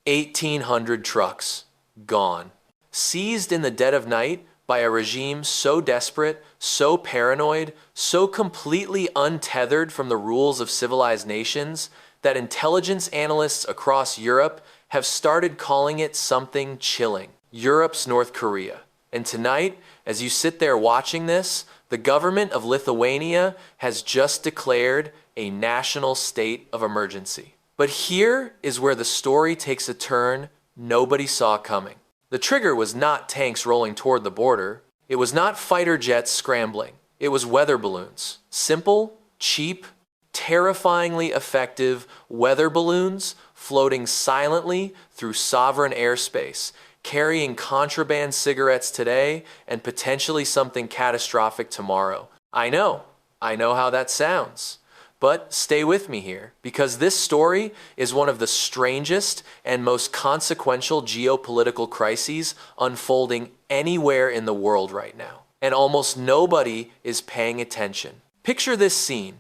1,800 trucks gone. Seized in the dead of night by a regime so desperate, so paranoid, so completely untethered from the rules of civilized nations that intelligence analysts across Europe have started calling it something chilling. Europe's North Korea. And tonight, as you sit there watching this, the government of Lithuania has just declared a national state of emergency. But here is where the story takes a turn nobody saw coming. The trigger was not tanks rolling toward the border. It was not fighter jets scrambling. It was weather balloons. Simple, cheap, terrifyingly effective weather balloons floating silently through sovereign airspace, carrying contraband cigarettes today and potentially something catastrophic tomorrow. I know how that sounds. But stay with me here, because this story is one of the strangest and most consequential geopolitical crises unfolding anywhere in the world right now. And almost nobody is paying attention. Picture this scene.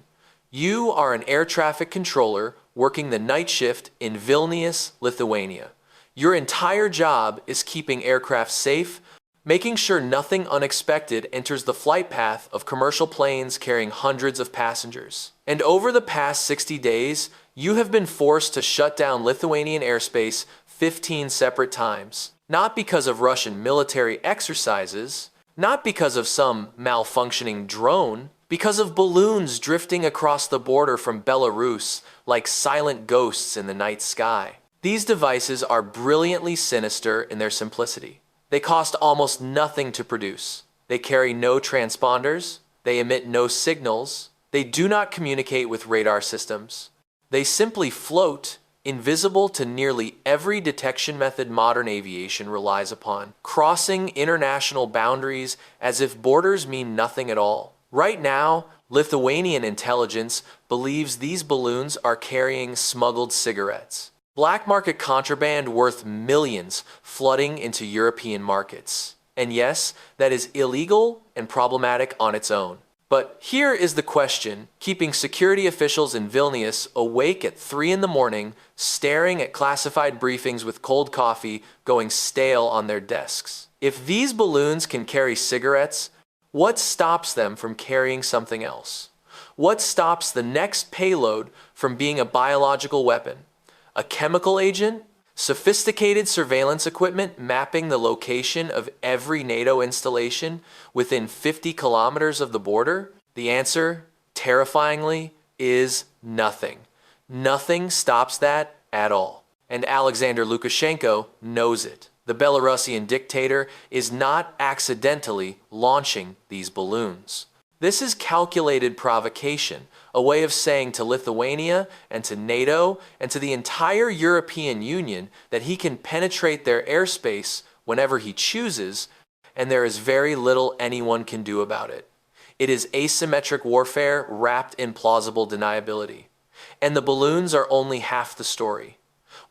You are an air traffic controller working the night shift in Vilnius, Lithuania. Your entire job is keeping aircraft safe, making sure nothing unexpected enters the flight path of commercial planes carrying hundreds of passengers. And over the past 60 days, you have been forced to shut down Lithuanian airspace 15 separate times. Not because of Russian military exercises, not because of some malfunctioning drone, because of balloons drifting across the border from Belarus like silent ghosts in the night sky. These devices are brilliantly sinister in their simplicity. They cost almost nothing to produce. They carry no transponders. They emit no signals. They do not communicate with radar systems. They simply float, invisible to nearly every detection method modern aviation relies upon, crossing international boundaries as if borders mean nothing at all. Right now, Lithuanian intelligence believes these balloons are carrying smuggled cigarettes. Black market contraband worth millions flooding into European markets. And yes, that is illegal and problematic on its own. But here is the question, keeping security officials in Vilnius awake at 3 in the morning, staring at classified briefings with cold coffee going stale on their desks. If these balloons can carry cigarettes, what stops them from carrying something else? What stops the next payload from being a biological weapon? A chemical agent? Sophisticated surveillance equipment mapping the location of every NATO installation within 50 kilometers of the border? The answer, terrifyingly, is nothing. Nothing stops that at all. And Alexander Lukashenko knows it. The Belarusian dictator is not accidentally launching these balloons. This is calculated provocation, a way of saying to Lithuania and to NATO and to the entire European Union that he can penetrate their airspace whenever he chooses, and there is very little anyone can do about it. It is asymmetric warfare wrapped in plausible deniability. And the balloons are only half the story.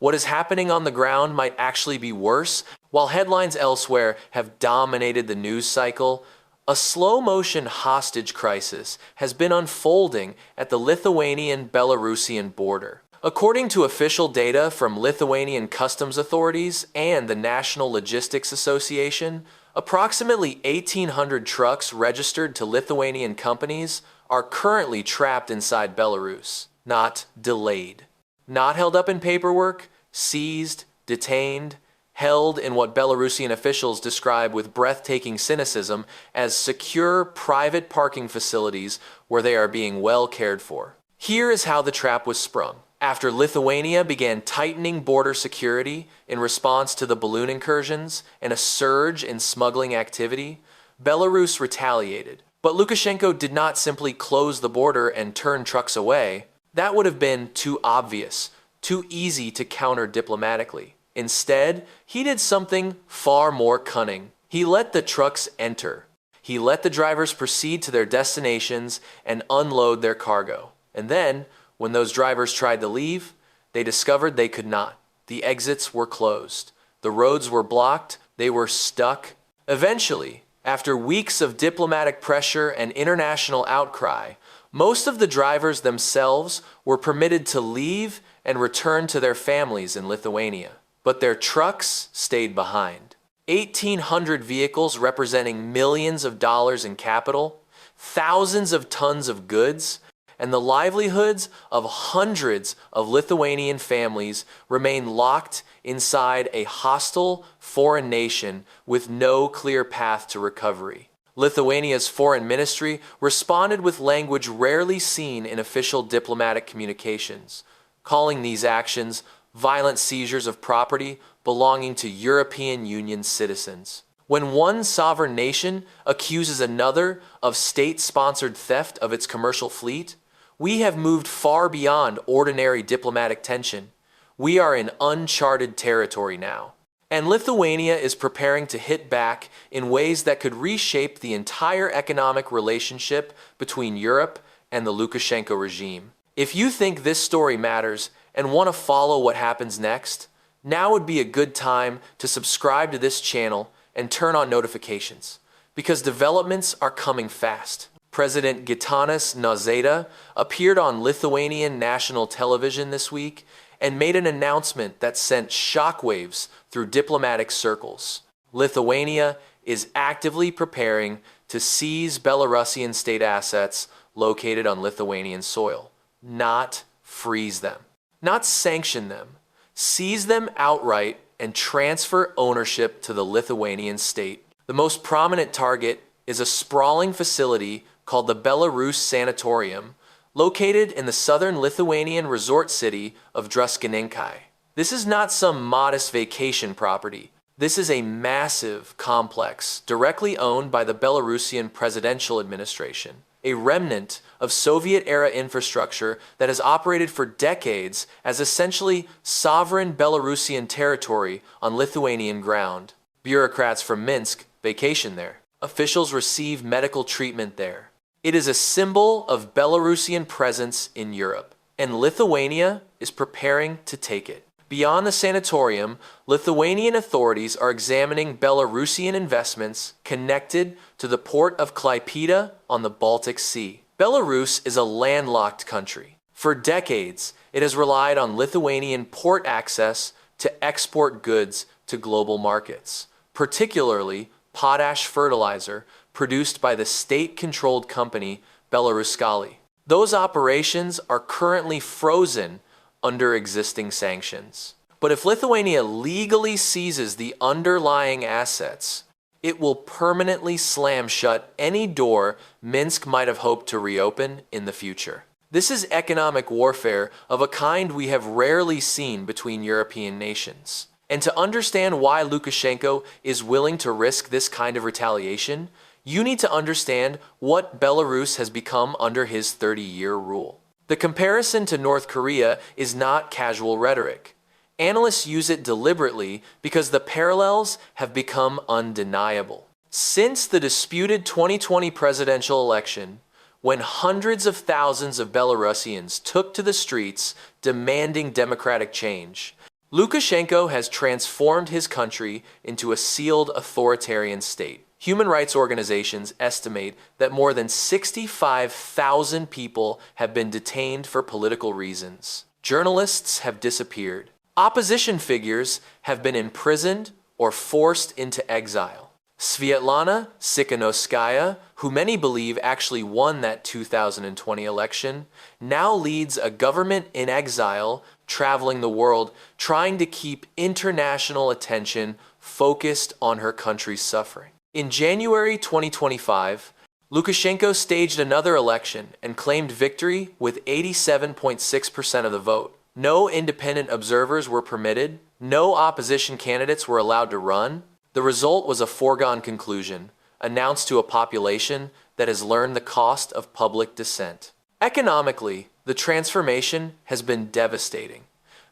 What is happening on the ground might actually be worse. While headlines elsewhere have dominated the news cycle, a slow-motion hostage crisis has been unfolding at the Lithuanian-Belarusian border. According to official data from Lithuanian customs authorities and the National Logistics Association, approximately 1,800 trucks registered to Lithuanian companies are currently trapped inside Belarus, not delayed. Not held up in paperwork, seized, detained, held in what Belarusian officials describe with breathtaking cynicism as secure private parking facilities where they are being well cared for. Here is how the trap was sprung. After Lithuania began tightening border security in response to the balloon incursions and a surge in smuggling activity, Belarus retaliated. But Lukashenko did not simply close the border and turn trucks away. That would have been too obvious, too easy to counter diplomatically. Instead, he did something far more cunning. He let the trucks enter. He let the drivers proceed to their destinations and unload their cargo. And then, when those drivers tried to leave, they discovered they could not. The exits were closed. The roads were blocked. They were stuck. Eventually, after weeks of diplomatic pressure and international outcry, most of the drivers themselves were permitted to leave and return to their families in Lithuania. but their trucks stayed behind. 1,800 vehicles representing millions of dollars in capital, thousands of tons of goods, and the livelihoods of hundreds of Lithuanian families remain locked inside a hostile foreign nation with no clear path to recovery. Lithuania's foreign ministry responded with language rarely seen in official diplomatic communications, calling these actions violent seizures of property belonging to European Union citizens. When one sovereign nation accuses another of state-sponsored theft of its commercial fleet, we have moved far beyond ordinary diplomatic tension. We are in uncharted territory now. And Lithuania is preparing to hit back in ways that could reshape the entire economic relationship between Europe and the Lukashenko regime. If you think this story matters and want to follow what happens next, now would be a good time to subscribe to this channel and turn on notifications, because developments are coming fast. President Gitanas Nausėda appeared on Lithuanian national television this week and made an announcement that sent shockwaves through diplomatic circles. Lithuania is actively preparing to seize Belarusian state assets located on Lithuanian soil, not freeze them, not sanction them, seize them outright and transfer ownership to the Lithuanian state. The most prominent target is a sprawling facility called the Belarus Sanatorium, located in the southern Lithuanian resort city of Druskininkai. This is not some modest vacation property. This is a massive complex directly owned by the Belarusian presidential administration, a remnant of Soviet-era infrastructure that has operated for decades as essentially sovereign Belarusian territory on Lithuanian ground. Bureaucrats from Minsk vacation there. Officials receive medical treatment there. It is a symbol of Belarusian presence in Europe, and Lithuania is preparing to take it. Beyond the sanatorium, Lithuanian authorities are examining Belarusian investments connected to the port of Klaipeda on the Baltic Sea. Belarus is a landlocked country. For decades, it has relied on Lithuanian port access to export goods to global markets, particularly potash fertilizer produced by the state-controlled company Belaruskali. Those operations are currently frozen under existing sanctions. But if Lithuania legally seizes the underlying assets, it will permanently slam shut any door Minsk might have hoped to reopen in the future. This is economic warfare of a kind we have rarely seen between European nations. And to understand why Lukashenko is willing to risk this kind of retaliation, you need to understand what Belarus has become under his 30-year rule. The comparison to North Korea is not casual rhetoric. Analysts use it deliberately because the parallels have become undeniable. Since the disputed 2020 presidential election, when hundreds of thousands of Belarusians took to the streets demanding democratic change, Lukashenko has transformed his country into a sealed authoritarian state. Human rights organizations estimate that more than 65,000 people have been detained for political reasons. Journalists have disappeared. Opposition figures have been imprisoned or forced into exile. Sviatlana Tsikhanouskaya, who many believe actually won that 2020 election, now leads a government in exile, traveling the world, trying to keep international attention focused on her country's suffering. In January 2025, Lukashenko staged another election and claimed victory with 87.6% of the vote. No independent observers were permitted, no opposition candidates were allowed to run. The result was a foregone conclusion, announced to a population that has learned the cost of public dissent. Economically, the transformation has been devastating.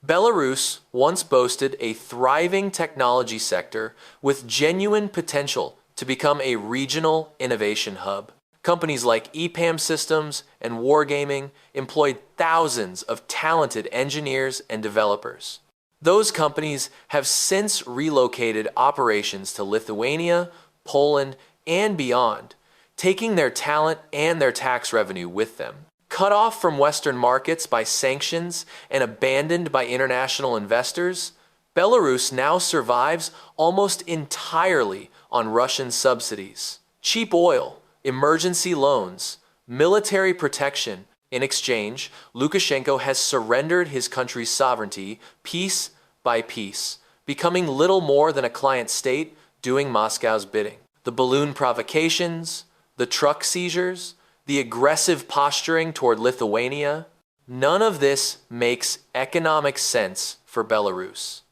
Belarus once boasted a thriving technology sector with genuine potential to become a regional innovation hub. Companies like EPAM Systems and Wargaming employed thousands of talented engineers and developers. Those companies have since relocated operations to Lithuania, Poland, and beyond, taking their talent and their tax revenue with them. Cut off from Western markets by sanctions and abandoned by international investors, Belarus now survives almost entirely on Russian subsidies, cheap oil, emergency loans, military protection. In exchange, Lukashenko has surrendered his country's sovereignty piece by piece, becoming little more than a client state doing Moscow's bidding. The balloon provocations, the truck seizures, the aggressive posturing toward Lithuania, none of this makes economic sense for Belarus.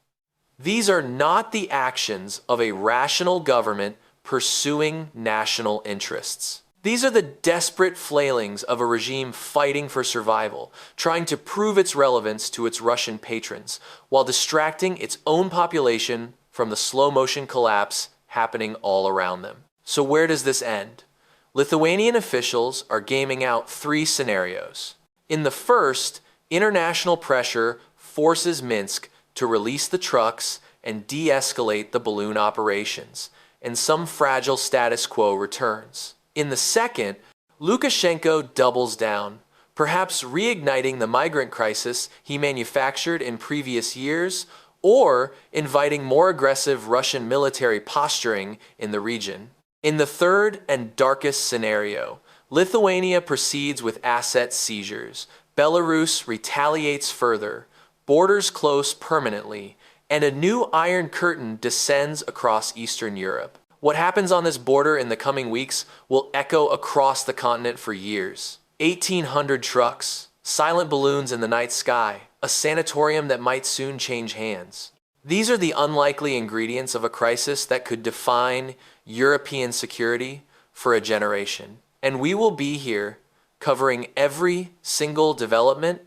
These are not the actions of a rational government pursuing national interests. These are the desperate flailings of a regime fighting for survival, trying to prove its relevance to its Russian patrons, while distracting its own population from the slow-motion collapse happening all around them. So where does this end? Lithuanian officials are gaming out three scenarios. In the first, international pressure forces Minsk to release the trucks and de-escalate the balloon operations, and some fragile status quo returns. In the second, Lukashenko doubles down, perhaps reigniting the migrant crisis he manufactured in previous years, or inviting more aggressive Russian military posturing in the region. In the third and darkest scenario, Lithuania proceeds with asset seizures, Belarus retaliates further, borders close permanently, and a new Iron Curtain descends across Eastern Europe. What happens on this border in the coming weeks will echo across the continent for years. 1,800 trucks, silent balloons in the night sky, a sanatorium that might soon change hands. These are the unlikely ingredients of a crisis that could define European security for a generation. And we will be here covering every single development